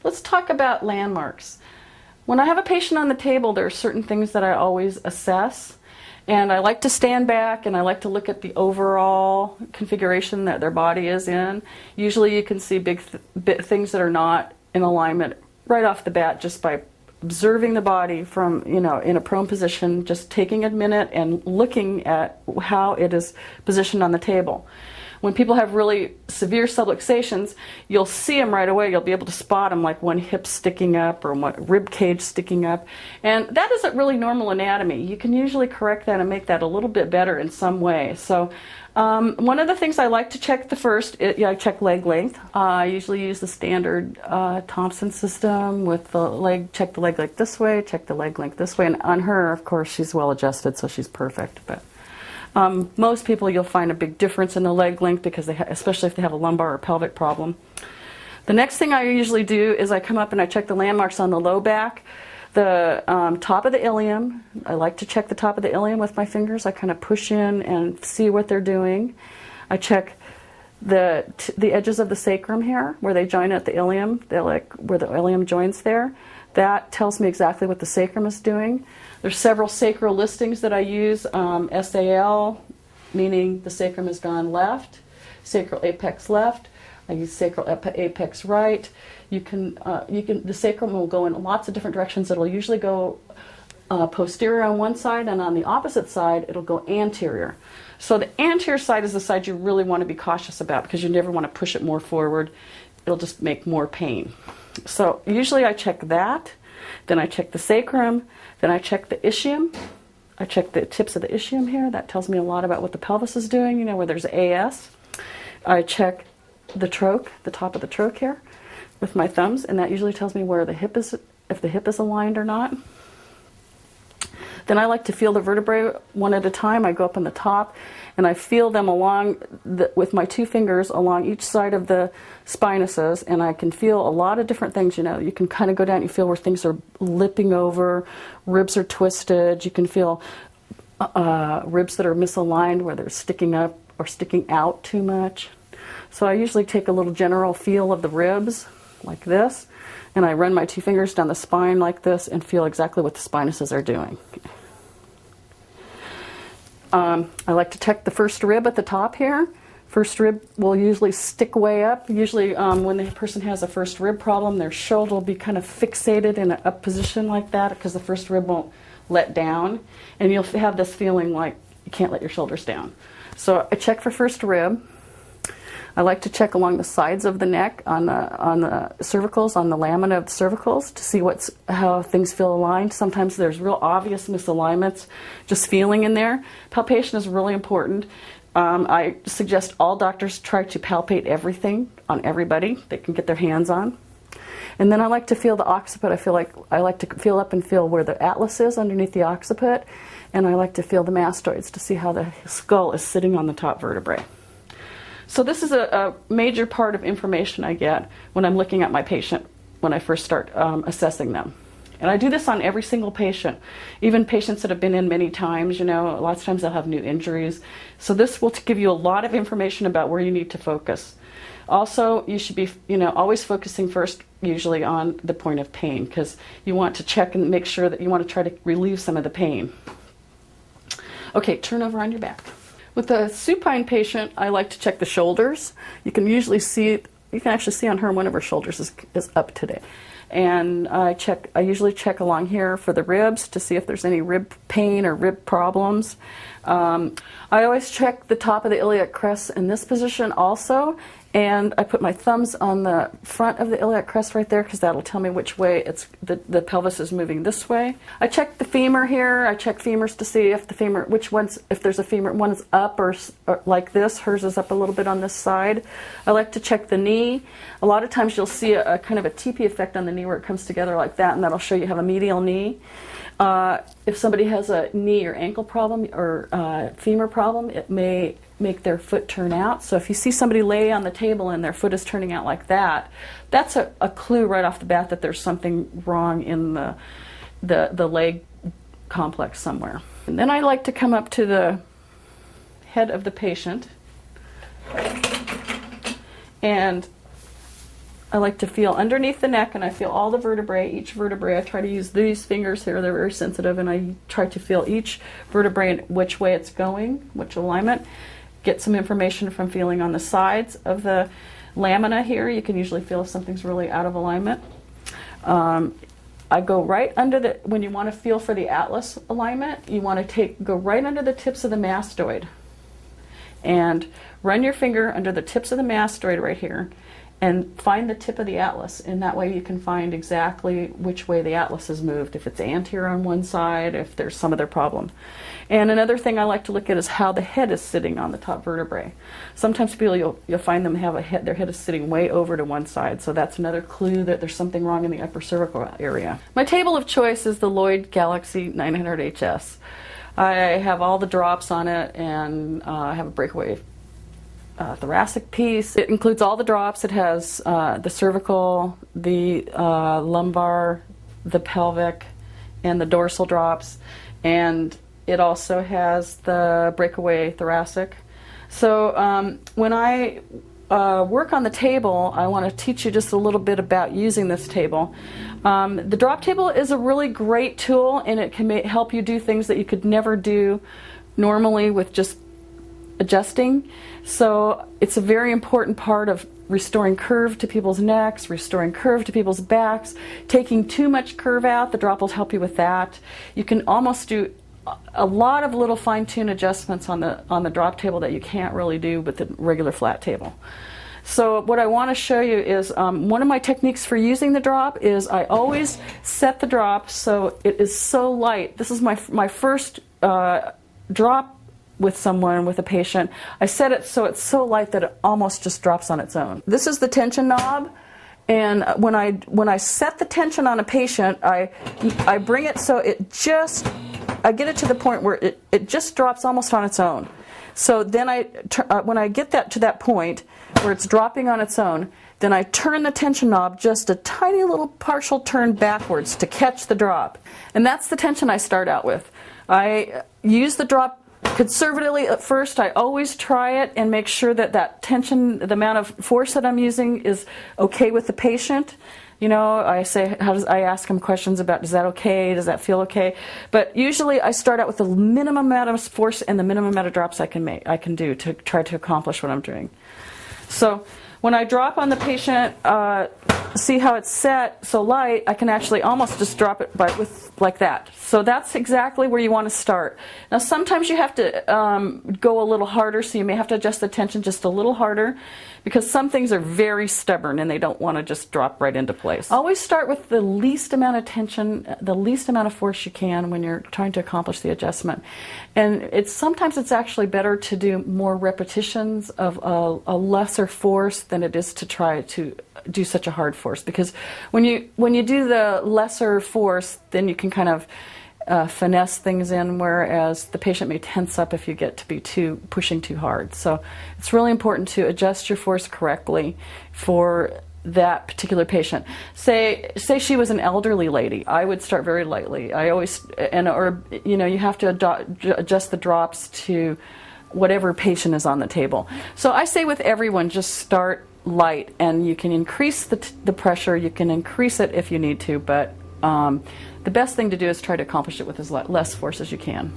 Let's talk about landmarks. When I have a patient on the table, there are certain things that I always assess. And I like to stand back and I like to look at the overall configuration that their body is in. Usually you can see big things that are not in alignment right off the bat just by observing the body from, in a prone position, just taking a minute and looking at how it is positioned on the table. When people have really severe subluxations, you'll see them right away. You'll be able to spot them, like one hip sticking up or one rib cage sticking up. And that isn't really normal anatomy. You can usually correct that and make that a little bit better in some way. So one of the things I like to check I check leg length. I usually use the standard Thompson system with check the leg length this way, check the leg length this way. And on her, of course, she's well adjusted, so she's perfect. But most people, you'll find a big difference in the leg length because especially if they have a lumbar or pelvic problem. The next thing I usually do is I come up and I check the landmarks on the low back, the top of the ilium. I like to check the top of the ilium with my fingers. I kind of push in and see what they're doing. I check the edges of the sacrum here, where they join at the ilium, where the ilium joins there. That tells me exactly what the sacrum is doing. There's several sacral listings that I use. SAL, meaning the sacrum has gone left. Sacral apex left. I use sacral apex right. The sacrum will go in lots of different directions. It'll usually go posterior on one side, and on the opposite side, it'll go anterior. So the anterior side is the side you really want to be cautious about because you never want to push it more forward. It'll just make more pain. So usually I check that, then I check the sacrum, then I check the ischium. I check the tips of the ischium here. That tells me a lot about what the pelvis is doing, where there's AS. I check the troch, the top of the troch here with my thumbs, and that usually tells me where the hip is, if the hip is aligned or not. Then I like to feel the vertebrae one at a time. I go up on the top and I feel them with my two fingers along each side of the spinuses, and I can feel a lot of different things. You can kind of go down and you feel where things are lipping over, ribs are twisted. You can feel ribs that are misaligned where they're sticking up or sticking out too much. So I usually take a little general feel of the ribs like this, and I run my two fingers down the spine like this and feel exactly what the spinuses are doing. I like to check the first rib at the top here. First rib will usually stick way up. Usually when the person has a first rib problem, their shoulder will be kind of fixated in an up position like that because the first rib won't let down. And you'll have this feeling like you can't let your shoulders down. So I check for first rib. I like to check along the sides of the neck, on the cervicals, on the lamina of the cervicals to see how things feel aligned. Sometimes there's real obvious misalignments, just feeling in there. Palpation is really important. I suggest all doctors try to palpate everything on everybody they can get their hands on. And then I like to feel the occiput. I like to feel up and feel where the atlas is underneath the occiput, and I like to feel the mastoids to see how the skull is sitting on the top vertebrae. So this is a major part of information I get when I'm looking at my patient when I first start assessing them. And I do this on every single patient, even patients that have been in many times. Lots of times they'll have new injuries. So this will give you a lot of information about where you need to focus. Also, you should be always focusing first usually on the point of pain, because you want to check and make sure that you want to try to relieve some of the pain. Okay, turn over on your back. With a supine patient, I like to check the shoulders. You can actually see on her one of her shoulders is up today. And I usually check along here for the ribs to see if there's any rib pain or rib problems. I always check the top of the iliac crest in this position also. And I put my thumbs on the front of the iliac crest right there because that'll tell me which way the pelvis is moving this way. I check the femur here. I check femurs to see if if there's a femur, one is up or like this. Hers is up a little bit on this side. I like to check the knee. A lot of times you'll see a kind of a teepee effect on the knee where it comes together like that, and that'll show you have a medial knee. If somebody has a knee or ankle problem or femur problem, it may make their foot turn out. So if you see somebody lay on the table and their foot is turning out like that, that's a clue right off the bat that there's something wrong in the leg complex somewhere. And then I like to come up to the head of the patient and I like to feel underneath the neck, and I feel all the vertebrae, each vertebrae. I try to use these fingers here, they're very sensitive, and I try to feel each vertebrae and which way it's going, which alignment. Get some information from feeling on the sides of the lamina here. You can usually feel if something's really out of alignment. I go right under the, when you want to feel for the atlas alignment, you want to go right under the tips of the mastoid and run your finger under the tips of the mastoid right here and find the tip of the atlas, and that way you can find exactly which way the atlas has moved, if it's anterior on one side, if there's some other problem. And another thing I like to look at is how the head is sitting on the top vertebrae. Sometimes people, you'll find them have their head is sitting way over to one side, so that's another clue that there's something wrong in the upper cervical area. My table of choice is the Lloyd Galaxy 900HS. I have all the drops on it, and I have a breakaway thoracic piece. It includes all the drops. It has the cervical, the lumbar, the pelvic, and the dorsal drops, and it also has the breakaway thoracic. So when I work on the table, I want to teach you just a little bit about using this table. The drop table is a really great tool, and it can help you do things that you could never do normally with just adjusting. So it's a very important part of restoring curve to people's necks, restoring curve to people's backs. Taking too much curve out, the drop will help you with that. You can almost do a lot of little fine-tune adjustments on the drop table that you can't really do with the regular flat table. So what I want to show you is one of my techniques for using the drop is I always set the drop so it is so light. This is my first drop with someone, with a patient. I set it so it's so light that it almost just drops on its own. This is the tension knob, and when I set the tension on a patient, I bring it so I get it to the point where it just drops almost on its own. So then when I get that to that point where it's dropping on its own, then I turn the tension knob just a tiny little partial turn backwards to catch the drop. And that's the tension I start out with. I use the drop conservatively at first. I always try it and make sure that tension, the amount of force that I'm using, is okay with the patient. You know, I ask them questions about, is that okay? Does that feel okay? But usually I start out with the minimum amount of force and the minimum amount of drops I can do to try to accomplish what I'm doing. So when I drop on the patient, see how it's set so light, I can actually almost just drop it like that. So that's exactly where you want to start. Now sometimes you have to go a little harder, so you may have to adjust the tension just a little harder, because some things are very stubborn and they don't want to just drop right into place. Always start with the least amount of tension, the least amount of force you can when you're trying to accomplish the adjustment. And sometimes it's actually better to do more repetitions of a lesser force than it is to try to do such a hard force, because when you do the lesser force, then you can kind of finesse things in, whereas the patient may tense up if you get to be pushing too hard. So it's really important to adjust your force correctly for that particular patient. Say she was an elderly lady, I would start very lightly. I always, you have to adjust the drops to whatever patient is on the table. So I say with everyone, just start light, and you can increase the pressure, you can increase it if you need to, but the best thing to do is try to accomplish it with as less force as you can.